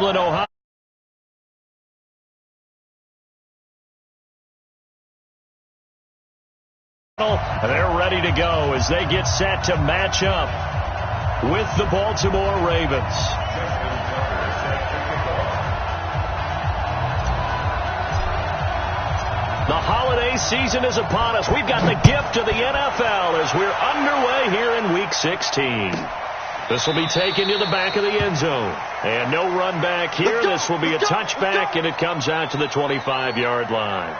Cleveland, Ohio. They're ready to go as they get set to match up with the Baltimore Ravens. The holiday season is upon us. We've got the gift of the NFL as we're underway here in Week 16. This will be taken to the back of the end zone. And no run back here. This will be a touchback, and it comes out to the 25-yard line.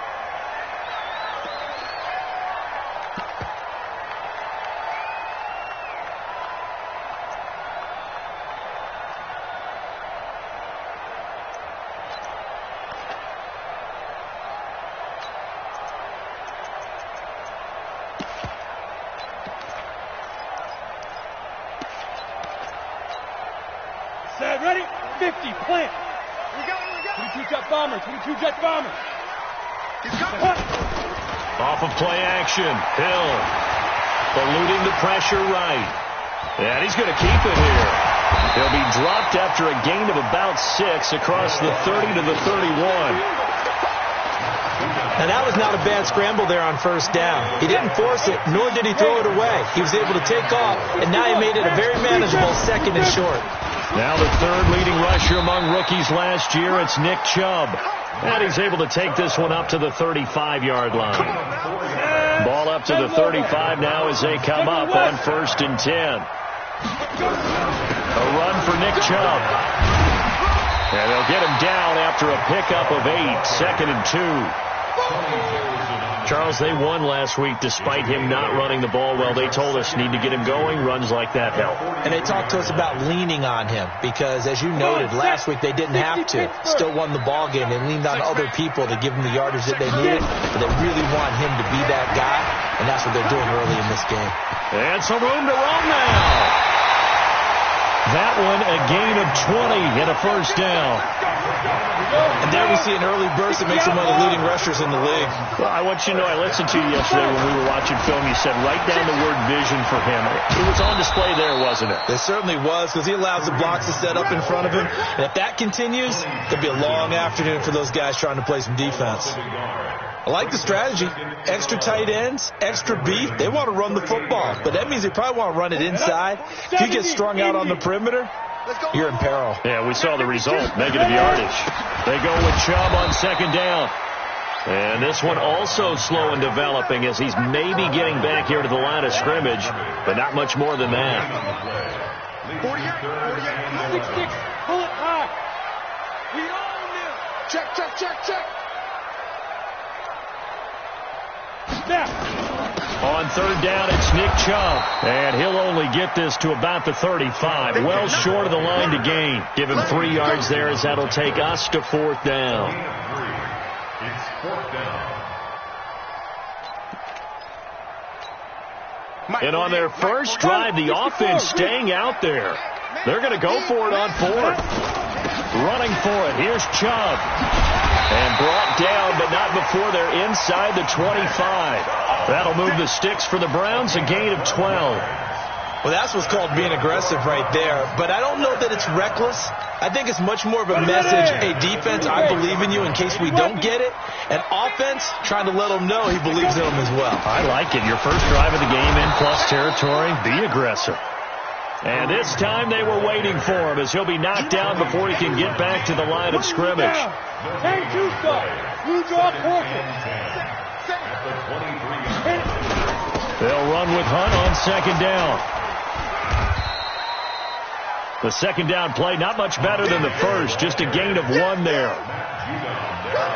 Set, ready? 50, plant. We go. 22 jet bombers, 22 jet bombers. Off of play action, Hill eluding the pressure right. And he's going to keep it here. He'll be dropped after a gain of about 6 across the 30 to the 31. And that was not a bad scramble there on first down. He didn't force it, nor did he throw it away. He was able to take off, and now he made it a very manageable 2nd and short. Now the third leading rusher among rookies last year, it's Nick Chubb. And he's able to take this one up to the 35-yard line. Ball up to the 35 now as they come up on 1st and 10. A run for Nick Chubb. And they'll get him down after a pickup of 8, 2nd and 2. Charles, they won last week despite him not running the ball well. They told us need to get him going. Runs like that help. And they talked to us about leaning on him because, as you noted, last week they didn't have to. Still won the ball game. They leaned on other people to give them the yardage that they needed. But they really want him to be that guy, and that's what they're doing early in this game. And some room to run now. That one a gain of 20 and a first down. And there we see an early burst that makes him one of the leading rushers in the league. Well, I want you to know, I listened to you yesterday when we were watching film. You said write down the word vision for him. It was on display there, wasn't it? It certainly was, because he allows the blocks to set up in front of him. And if that continues, it'll be a long afternoon for those guys trying to play some defense. I like the strategy. Extra tight ends, extra beef. They want to run the football, but that means they probably want to run it inside. If you get strung out on the perimeter, you're in peril. Yeah, we saw the result, negative yardage. They go with Chubb on 2nd down. And this one also slow in developing as he's maybe getting back here to the line of scrimmage, but not much more than that. 6-6, pull it high. We own him. Check. Snap. On 3rd down, it's Nick Chubb. And he'll only get this to about the 35. Well short of the line to gain. Give him 3 yards there as that'll take us to 4th down. It's 4th down. And on their first drive, the offense staying out there. They're going to go for it on 4th. Running for it. Here's Chubb. And brought down, but not before they're inside the 25. That'll move the sticks for the Browns, a gain of 12. Well, that's what's called being aggressive right there. But I don't know that it's reckless. I think it's much more of a message, hey, defense, I believe in you in case we don't get it. And offense, trying to let them know he believes in them as well. I like it. Your first drive of the game in plus territory, be aggressive. And this time they were waiting for him as he'll be knocked down before he can get back to the line of scrimmage. They'll run with Hunt on 2nd down. The 2nd down play, not much better than the first, just a gain of 1 there.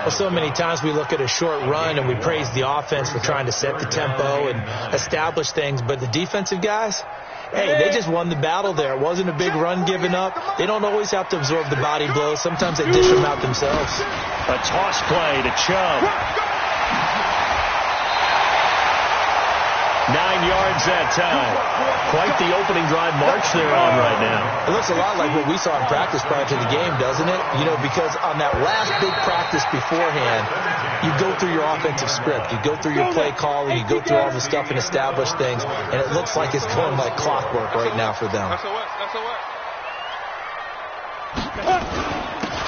Well, so many times we look at a short run and we praise the offense for trying to set the tempo and establish things, but the defensive guys, hey, they just won the battle there. It wasn't a big run given up. They don't always have to absorb the body blows. Sometimes they dish them out themselves. A toss play to Chubb. 9 yards that time. Quite the opening drive march they're on right now. It looks a lot like what we saw in practice prior to the game, doesn't it? You know, because on that last big practice beforehand, you go through your offensive script. You go through your play calling. You go through all the stuff and establish things. And it looks like it's going like clockwork right now for them.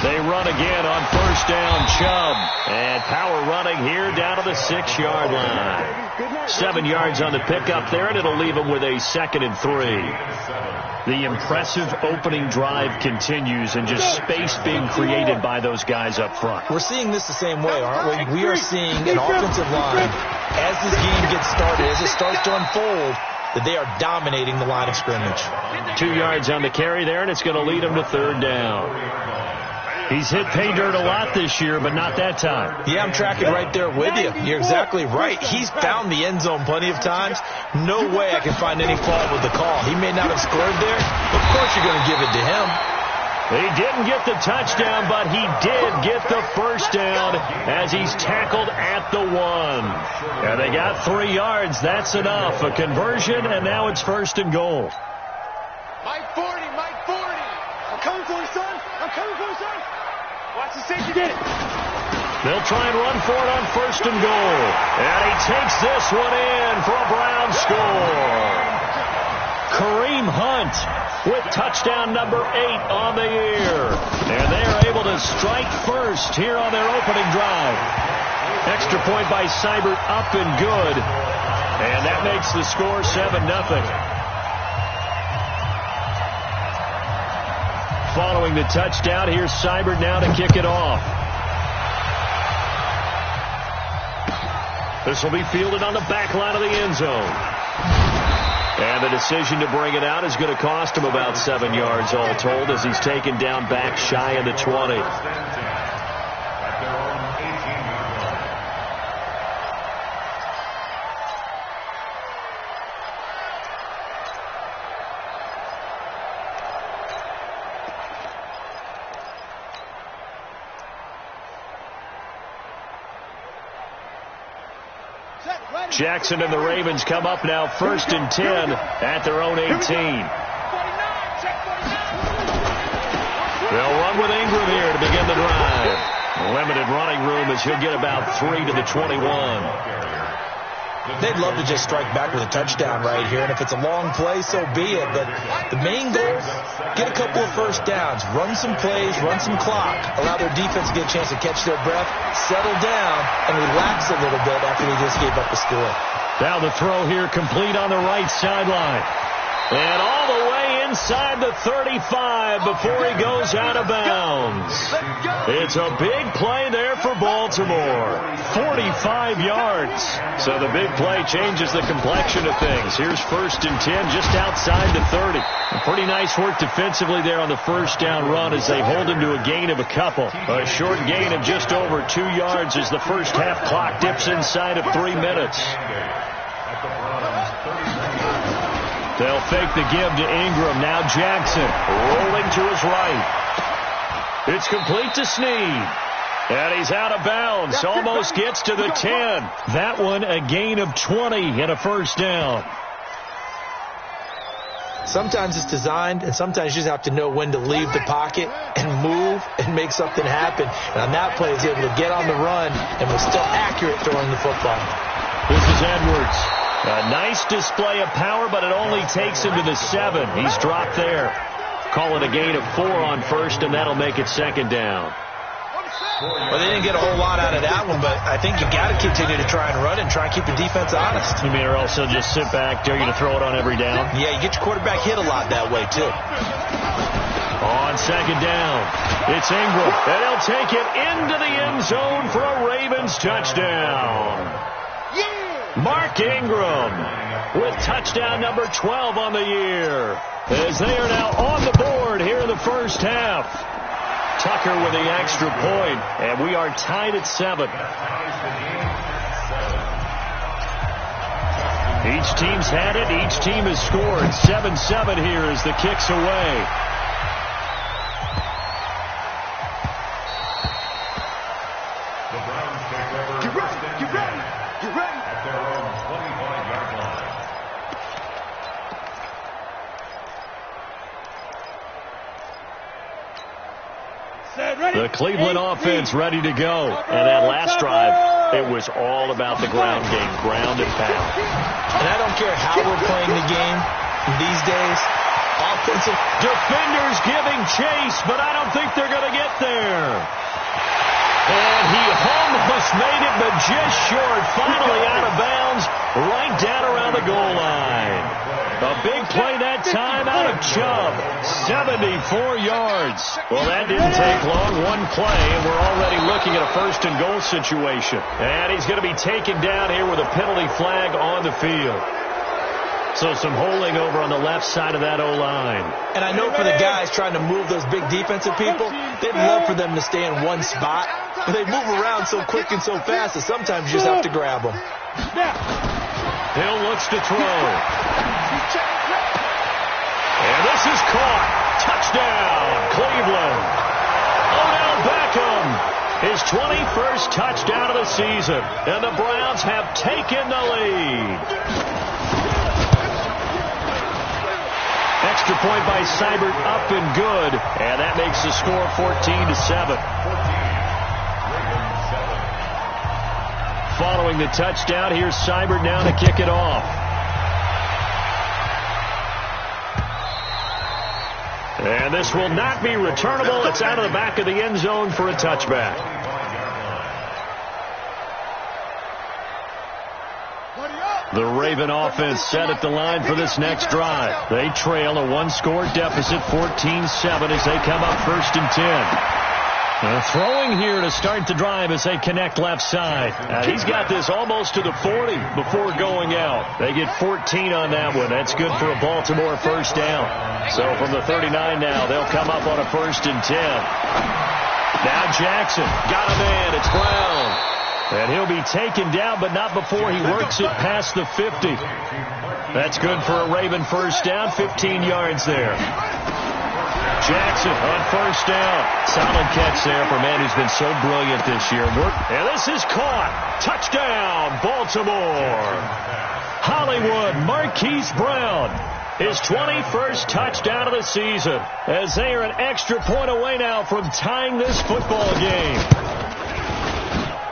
They run again on first down, Chubb. And power running here down to the 6-yard line. 7 yards on the pickup there, and it'll leave them with a 2nd and 3. The impressive opening drive continues, and just space being created by those guys up front. We're seeing this the same way, aren't we? We are seeing an offensive line, as this game gets started, as it starts to unfold, that they are dominating the line of scrimmage. 2 yards on the carry there, and it's going to lead them to 3rd down. He's hit pay dirt a lot this year, but not that time. Yeah, I'm tracking right there with you. You're exactly right. He's found the end zone plenty of times. No way I can find any fault with the call. He may not have scored there. Of course you're going to give it to him. He didn't get the touchdown, but he did get the first down as he's tackled at the 1. And they got 3 yards. That's enough. A conversion, and now it's 1st and goal. Mike 40, Mike 40. I'm coming for you, son. I'm coming for you, son. Watch the safety. Get it. They'll try and run for it on 1st and goal. And he takes this one in for a Brown score. Kareem Hunt with touchdown number 8 on the year. And they are able to strike first here on their opening drive. Extra point by Seibert, up and good. And that makes the score 7-0. Following the touchdown, here's Seibert now to kick it off. This will be fielded on the back line of the end zone. And the decision to bring it out is going to cost him about 7 yards all told, as he's taken down back shy of the 20. Jackson and the Ravens come up now 1st and 10 at their own 18. They'll run with Ingram here to begin the drive. Limited running room as he'll get about 3 to the 21. They'd love to just strike back with a touchdown right here, and if it's a long play, so be it. But the main goal, get a couple of first downs, run some plays, run some clock, allow their defense to get a chance to catch their breath, settle down, and relax a little bit after they just gave up the score. Now the throw here complete on the right sideline. And all the way inside the 35 before he goes out of bounds. It's a big play there for Baltimore. 45 yards. So the big play changes the complexion of things. Here's 1st and 10 just outside the 30. Pretty nice work defensively there on the first down run as they hold him to a gain of a couple. A short gain of just over 2 yards as the first half clock dips inside of 3 minutes. They'll fake the give to Ingram. Now Jackson rolling to his right. It's complete to Snead. And he's out of bounds. Almost gets to the 10. That one a gain of 20 and a first down. Sometimes it's designed, and sometimes you just have to know when to leave the pocket and move and make something happen. And on that play, he's able to get on the run and was still accurate throwing the football. This is Edwards. A nice display of power, but it only takes him to the 7. He's dropped there. Call it a gain of 4 on first, and that'll make it 2nd down. Well, they didn't get a whole lot out of that one, but I think you got to continue to try and run and try and keep the defense honest. You mean, or also just sit back, dare you to throw it on every down? Yeah, you get your quarterback hit a lot that way, too. On 2nd down, it's Ingram, and he'll take it into the end zone for a Ravens touchdown. Mark Ingram with touchdown number 12 on the year, as they are now on the board here in the first half. Tucker with the extra point, and we are tied at 7. Each team's had it. Each team has scored. 7-7 here as the kick's away. The Cleveland offense ready to go. And that last drive, it was all about the ground game, ground and pound. And I don't care how we're playing the game these days. Offensive defenders giving chase, but I don't think they're going to get there. made it, but just short. Finally out of bounds, right down around the goal line. A big play that time out of Chubb. 74 yards. Well, that didn't take long. One play, and we're already looking at a first-and-goal situation. And he's going to be taken down here with a penalty flag on the field. So some holding over on the left side of that O-line. And I know for the guys trying to move those big defensive people, they'd love for them to stay in one spot. But they move around so quick and so fast that sometimes you just have to grab them. Hill looks to throw. And this is caught. Touchdown, Cleveland. Odell Beckham, his 21st touchdown of the season. And the Browns have taken the lead. Extra point by Seibert, up and good. And that makes the score 14-7. Following the touchdown, here's Seibert now to kick it off. And this will not be returnable. It's out of the back of the end zone for a touchback. The Raven offense set at the line for this next drive. They trail a one-score deficit, 14-7, as they come up 1st and 10. Throwing here to start the drive as they connect left side. He's got this almost to the 40 before going out. They get 14 on that one. That's good for a Baltimore first down. So from the 39 now, they'll come up on a 1st and 10. Now Jackson got a man. It's Brown. And he'll be taken down, but not before he works it past the 50. That's good for a Raven first down, 15 yards there. Jackson on first down. Solid catch there for a man who's been so brilliant this year. And this is caught. Touchdown, Baltimore. Hollywood Marquise Brown. His 21st touchdown of the season. As they are an extra point away now from tying this football game.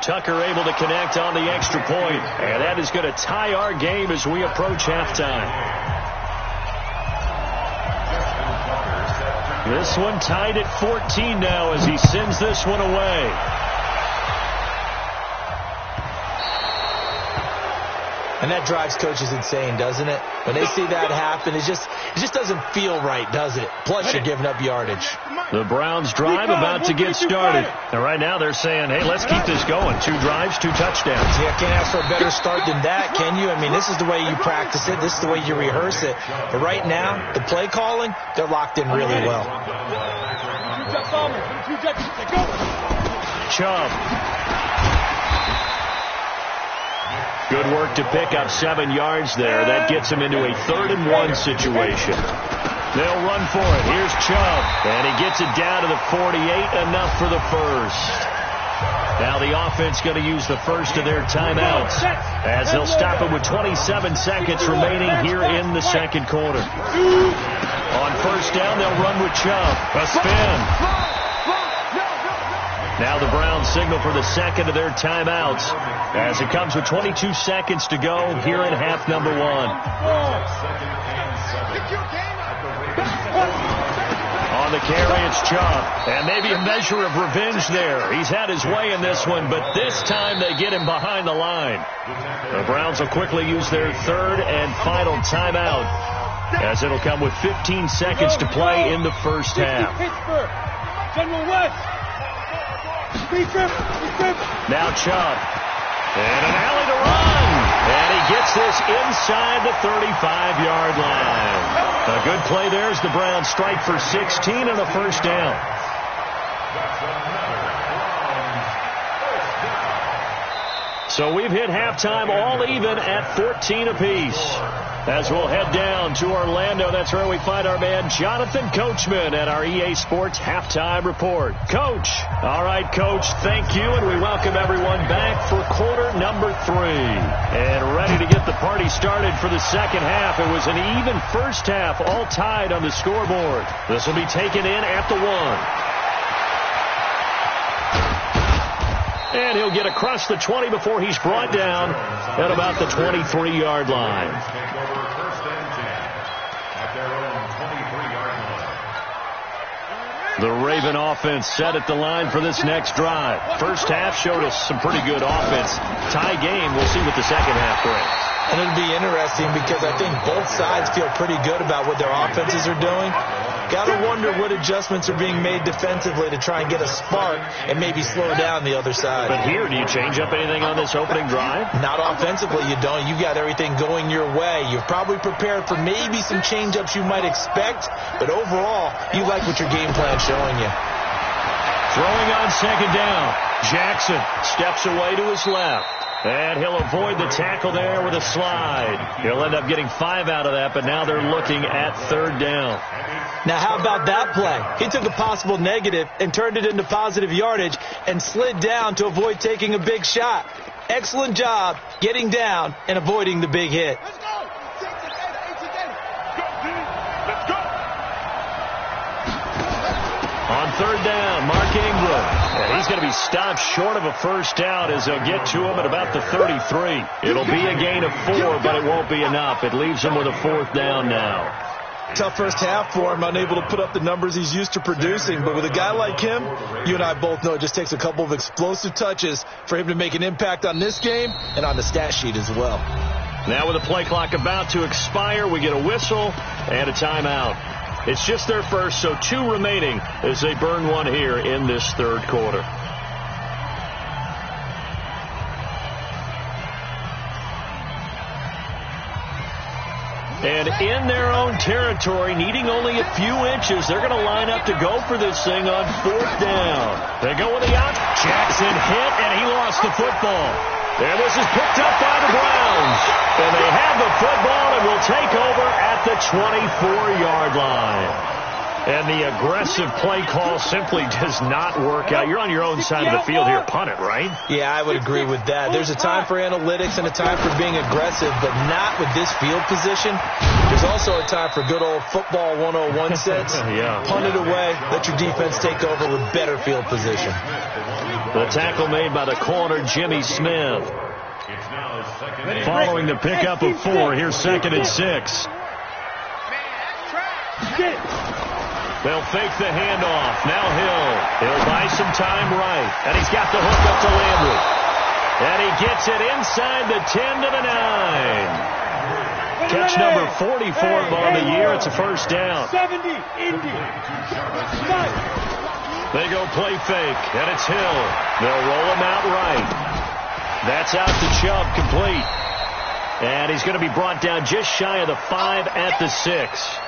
Tucker able to connect on the extra point. And that is going to tie our game as we approach halftime. This one tied at 14 now as he sends this one away. And that drives coaches insane, doesn't it? When they see that happen, it just doesn't feel right, does it? Plus, you're giving up yardage. The Browns drive about to get started. And right now they're saying, hey, let's keep this going. 2 drives, 2 touchdowns. Yeah, can't ask for a better start than that, can you? I mean, this is the way you practice it. This is the way you rehearse it. But right now, the play calling, they're locked in really well. Chubb. Good work to pick up 7 yards there. That gets him into a 3rd and 1 situation. They'll run for it. Here's Chubb. And he gets it down to the 48. Enough for the first. Now the offense going to use the first of their timeouts as they'll stop it with 27 seconds remaining here in the second quarter. On first down, they'll run with Chubb. A spin. Now the Browns signal for the second of their timeouts as it comes with 22 seconds to go here in half number 1. On the carry, it's Chubb. And maybe a measure of revenge there. He's had his way in this one, but this time they get him behind the line. The Browns will quickly use their 3rd and final timeout as it'll come with 15 seconds to play in the first half. Now Chubb. And an alley to run. And he gets this inside the 35-yard line. A good play there as the Browns strike for 16 and a first down. So we've hit halftime all even at 14 apiece. As we'll head down to Orlando, that's where we find our man Jonathan Coachman at our EA Sports Halftime Report. Coach. All right, Coach, thank you, and we welcome everyone back for quarter number 3. And ready to get the party started for the second half. It was an even first half, all tied on the scoreboard. This will be taken in at the 1. And he'll get across the 20 before he's brought down at about the 23-yard line. The Raven offense set at the line for this next drive. First half showed us some pretty good offense. Tie game. We'll see what the second half brings. And it'll be interesting because I think both sides feel pretty good about what their offenses are doing. Got to wonder what adjustments are being made defensively to try and get a spark and maybe slow down the other side. But here, do you change up anything on this opening drive? Not offensively, you don't. You got everything going your way. You've probably prepared for maybe some change-ups you might expect, but overall, you like what your game plan's showing you. Throwing on second down. Jackson steps away to his left. And he'll avoid the tackle there with a slide. He'll end up getting 5 out of that, but now they're looking at third down. Now, how about that play? He took a possible negative and turned it into positive yardage and slid down to avoid taking a big shot. Excellent job getting down and avoiding the big hit. Let's go. It's again. Let's go. On third down, Mark Ingram. And he's going to be stopped short of a first down as they'll get to him at about the 33. It'll be a gain of 4, but it won't be enough. It leaves him with a fourth down now. Tough first half for him, unable to put up the numbers he's used to producing. But with a guy like him, you and I both know it just takes a couple of explosive touches for him to make an impact on this game and on the stat sheet as well. Now with the play clock about to expire, we get a whistle and a timeout. It's just their first, so 2 remaining as they burn one here in this third quarter. And in their own territory, needing only a few inches, they're going to line up to go for this thing on fourth down. They go with the out. Jackson hit, and he lost the football. And this is picked up by the Browns. And they have the football and will take over at the 24-yard line. And the aggressive play call simply does not work out. You're on your own side of the field here. Punt it, right? Yeah, I would agree with that. There's a time for analytics and a time for being aggressive, but not with this field position. There's also a time for good old football 101 sense. Yeah. Punt it away. Let your defense take over with better field position. The tackle made by the corner, Jimmy Smith. Following the pickup of 4, here's 2nd and 6. They'll fake the handoff. Now He'll buy some time right. And he's got the hook up to Landry. And he gets it inside the 10 to the 9. Catch number 44 on the year. It's a first down. 70, Indy. They go play fake, and it's Hill. They'll roll him out right. That's out to Chubb, complete. And he's going to be brought down just shy of the 5 at the 6.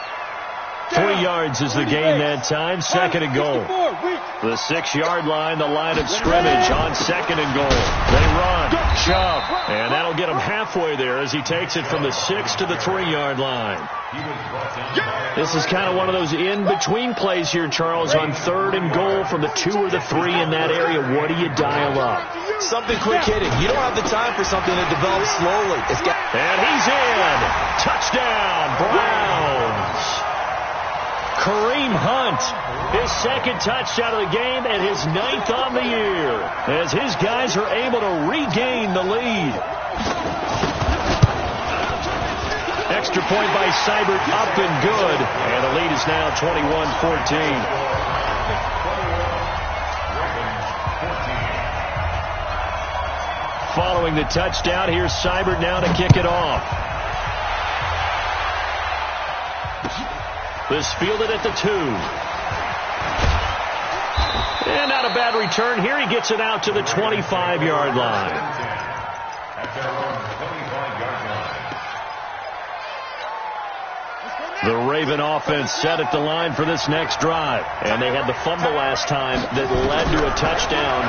3 yards is the gain that time. 2nd and goal. The 6-yard line, the line of scrimmage on 2nd and goal. They run. Chubb. And that'll get him halfway there as he takes it from the 6 to the 3-yard line. This is kind of one of those in-between plays here, Charles, on 3rd and goal from the 2 or the 3 in that area. What do you dial up? Something quick hitting. You don't have the time for something that develops slowly. And he's in. Touchdown, Browns. Kareem Hunt, his 2nd touchdown of the game and his 9th on the year as his guys are able to regain the lead. Extra point by Seibert, up and good. And the lead is now 21-14. Following the touchdown, here's Seibert now to kick it off. This fielded at the 2. And not a bad return here. He gets it out to the 25-yard line. The Raven offense set at the line for this next drive. And they had the fumble last time that led to a touchdown.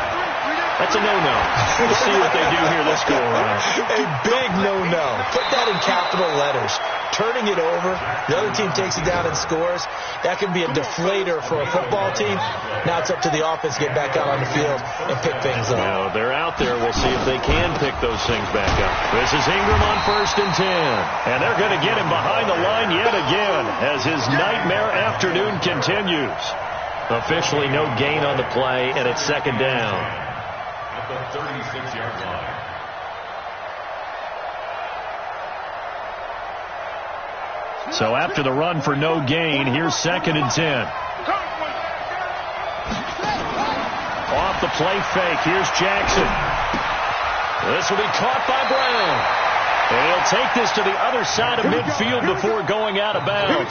That's a no-no. We'll see what they do here this go around. A big no-no. Put that in capital letters. Turning it over, the other team takes it down and scores. That can be a deflator for a football team. Now it's up to the offense to get back out on the field and pick things up. Now they're out there. We'll see if they can pick those things back up. This is Ingram on 1st and 10. And they're going to get him behind the line yet again as his nightmare afternoon continues. Officially no gain on the play, and it's 2nd down. At the 36-yard line. So after the run for no gain, here's 2nd and 10. the play fake. Here's Jackson. This will be caught by Brown. And he'll take this to the other side of midfield before going out of bounds.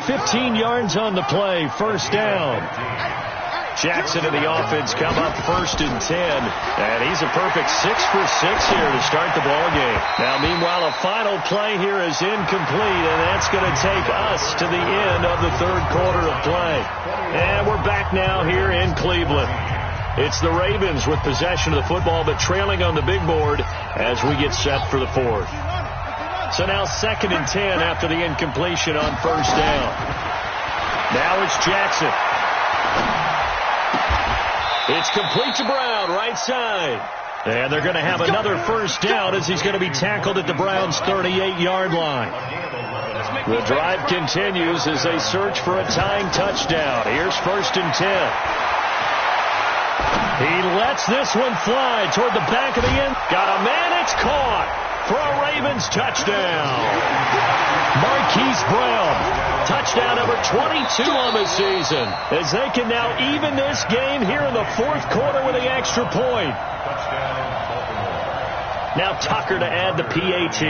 15 yards on the play, first down. Jackson and the offense come up 1st and 10. And he's a perfect 6 for 6 here to start the ball game. Now, meanwhile, a final play here is incomplete, and that's going to take us to the end of the 3rd quarter of play. And we're back now here in Cleveland. It's the Ravens with possession of the football, but trailing on the big board as we get set for the 4th. So now 2nd and 10 after the incompletion on 1st down. Now it's Jackson. It's complete to Brown, right side. And they're going to have another first down as he's going to be tackled at the Browns' 38-yard line. The drive continues as they search for a tying touchdown. Here's 1st and 10. He lets this one fly toward the back of the end. Got a man, it's caught for a Ravens touchdown. Marquise Brown. Touchdown number 22 on the season, as they can now even this game here in the 4th quarter with the extra point. Now Tucker to add the PAT.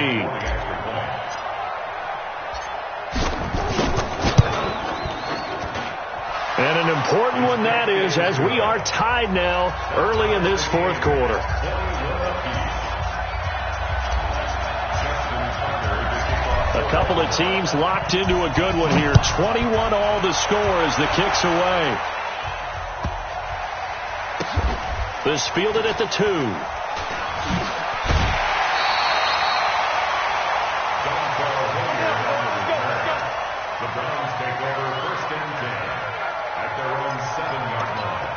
And an important one that is, as we are tied now early in this 4th quarter. A couple of teams locked into a good one here. 21 all the score as the kick's away. This fielded at the 2. The Browns take over 1st and 10 at their own 7-yard line.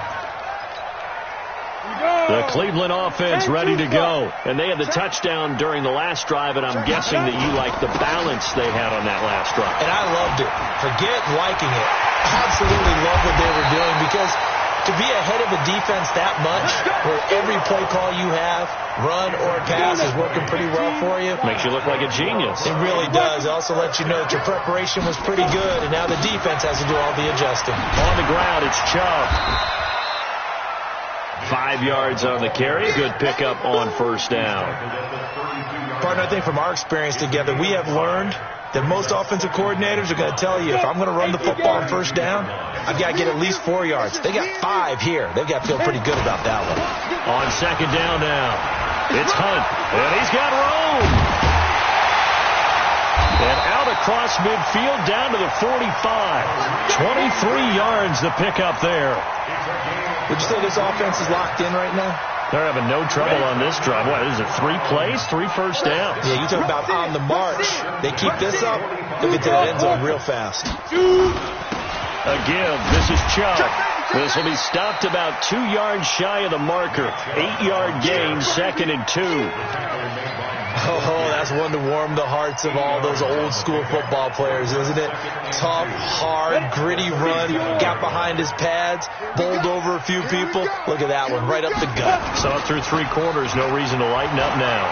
The Cleveland offense ready to go. And they had the touchdown during the last drive, and I'm guessing that you like the balance they had on that last drive. And I loved it. Forget liking it. Absolutely love what they were doing, because to be ahead of a defense that much, where every play call you have, run or pass, is working pretty well for you. Makes you look like a genius. It really does. It also lets you know that your preparation was pretty good, and now the defense has to do all the adjusting. On the ground, it's Chubb. 5 yards on the carry. Good pickup on 1st down. Partner, I think from our experience together, we have learned that most offensive coordinators are going to tell you, if I'm going to run the football on 1st down, I've got to get at least 4 yards. They got 5 here. They've got to feel pretty good about that one. On 2nd down now, it's Hunt, and he's got room. And out across midfield down to the 45. 23 yards the pickup there. Would you say this offense is locked in right now? They're having no trouble on this drive. What is it, 3 plays, 3 first downs? Yeah, you talk about on the march. They keep this up, they'll get to the end zone real fast. A give. This is Chubb. This will be stopped about 2 yards shy of the marker. 8-yard gain, 2nd and 2. Oh, that's one to warm the hearts of all those old school football players, isn't it? Tough, hard, gritty run, got behind his pads, bowled over a few people. Look at that one, right up the gut. Saw it through 3 quarters, no reason to lighten up now.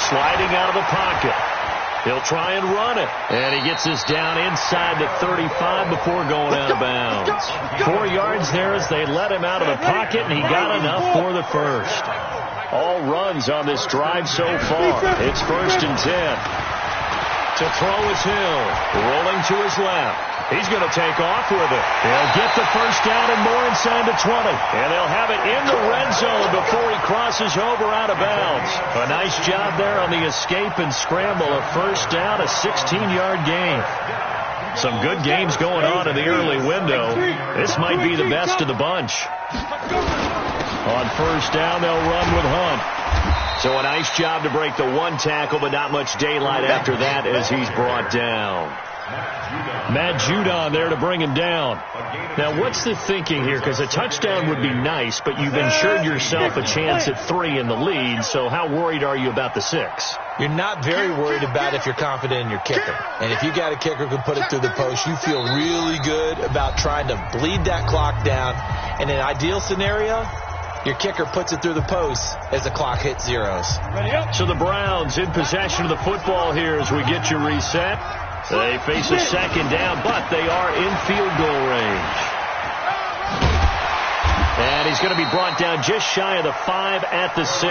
Sliding out of the pocket. He'll try and run it. And he gets this down inside the 35 before going out of bounds. 4 yards there as they let him out of the pocket, and he got enough for the first. All runs on this drive so far. It's 1st and 10. To throw is Hill. Rolling to his left. He's going to take off with it. He'll get the first down and more inside the 20. And they'll have it in the red zone before he crosses over out of bounds. A nice job there on the escape and scramble. A first down, a 16-yard gain. Some good games going on in the early window. This might be the best of the bunch. On first down, they'll run with Hunt. So a nice job to break the 1 tackle, but not much daylight after that as he's brought down. Matt Judon there to bring him down. Now, what's the thinking here? Because a touchdown would be nice, but you've ensured yourself a chance at 3 in the lead, so how worried are you about the 6? You're not very worried about if you're confident in your kicker. And if you got a kicker who can put it through the post, you feel really good about trying to bleed that clock down. In an ideal scenario, your kicker puts it through the post as the clock hits zeros. So the Browns in possession of the football here as we get you reset. They face a 2nd down, but they are in field goal range. And he's going to be brought down just shy of the 5 at the 6.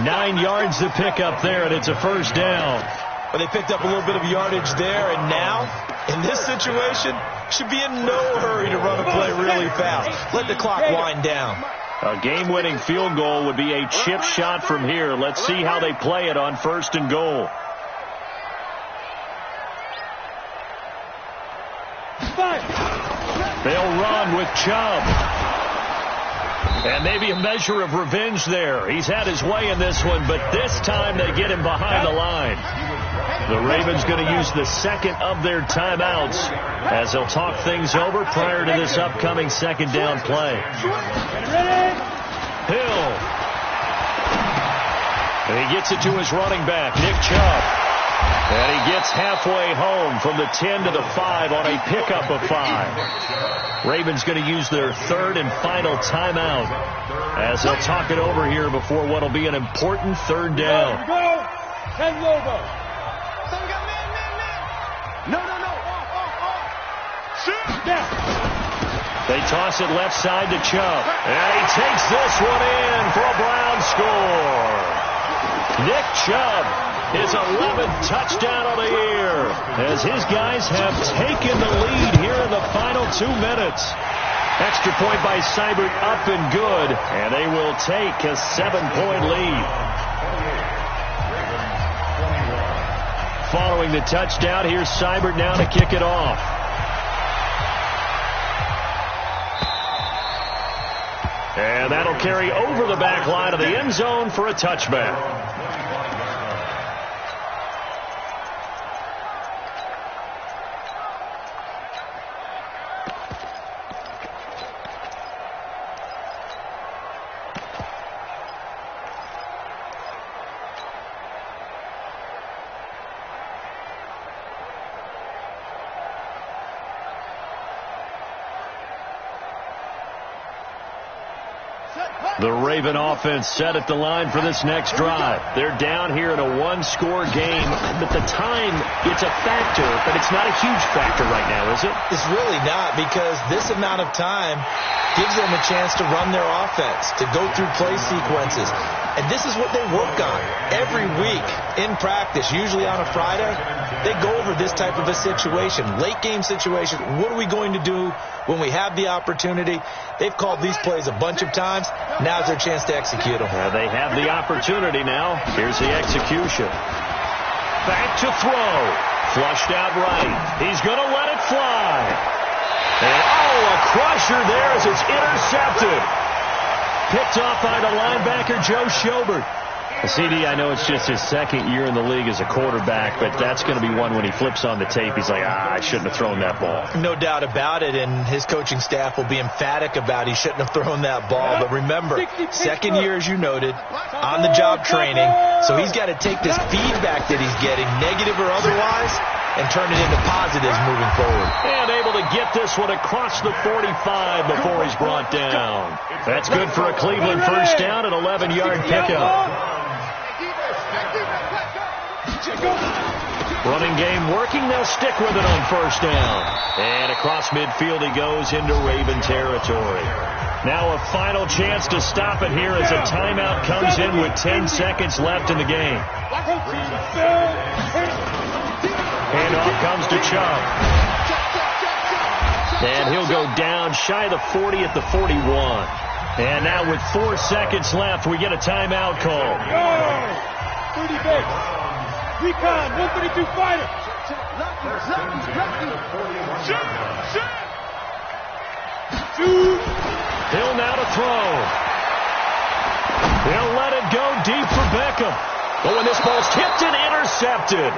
9 yards to pick up there, and it's a first down. Well, they picked up a little bit of yardage there, and now, in this situation, should be in no hurry to run a play really fast. Let the clock wind down. A game-winning field goal would be a chip shot from here. Let's see how they play it on 1st and goal. They'll run with Chubb. And maybe a measure of revenge there. He's had his way in this one, but this time they get him behind the line. The Ravens going to use the second of their timeouts as they'll talk things over prior to this upcoming second down play. Hill. And he gets it to his running back, Nick Chubb. And he gets halfway home from the 10 to the 5 on a pickup of 5. Ravens going to use their third and final timeout as they'll talk it over here before what will be an important third down. They toss it left side to Chubb. And he takes this one in for a Brown score. Nick Chubb, his 11th touchdown of the year, as his guys have taken the lead here in the final 2 minutes. Extra point by Seibert up and good, and they will take a 7-point lead. Following the touchdown, here's Seibert now to kick it off. And that'll carry over the back line of the end zone for a touchback. The Raven offense set at the line for this next drive. They're down here in a 1-score game, but the time, it's a factor, but it's not a huge factor right now, is it? It's really not, because this amount of time gives them a chance to run their offense, to go through play sequences. And this is what they work on every week in practice, usually on a Friday. They go over this type of a situation, late game situation. What are we going to do when we have the opportunity? They've called these plays a bunch of times. Now's their chance to execute them. They have the opportunity now. Here's the execution. Back to throw. Flushed out right. He's going to let it fly. And, a crusher there as it's intercepted. Picked off by the linebacker, Joe Schobert. CD, I know it's just his second year in the league as a quarterback, but that's going to be one when he flips on the tape. He's like, I shouldn't have thrown that ball. No doubt about it, and his coaching staff will be emphatic about he shouldn't have thrown that ball. But remember, second year, as you noted, on-the-job training, so he's got to take this feedback that he's getting, negative or otherwise, and turn it into positives moving forward. And able to get this one across the 45 before he's brought down. That's good for a Cleveland first down, an 11-yard pickup. Running game working. They'll stick with it on first down. And across midfield he goes into Raven territory. Now a final chance to stop it here as a timeout comes in with 10 seconds left in the game. And off comes to Chubb. And he'll go down shy of the 40 at the 41. And now with 4 seconds left, we get a timeout call. 30 base. Recon, 132 fighter. Hill now to throw. He'll let it go deep for Beckham. But when this ball's tipped and intercepted.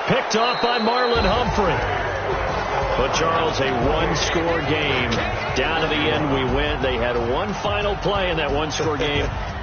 Picked off by Marlon Humphrey. But, Charles, a 1-score game. Down to the end we went. They had one final play in that 1-score game.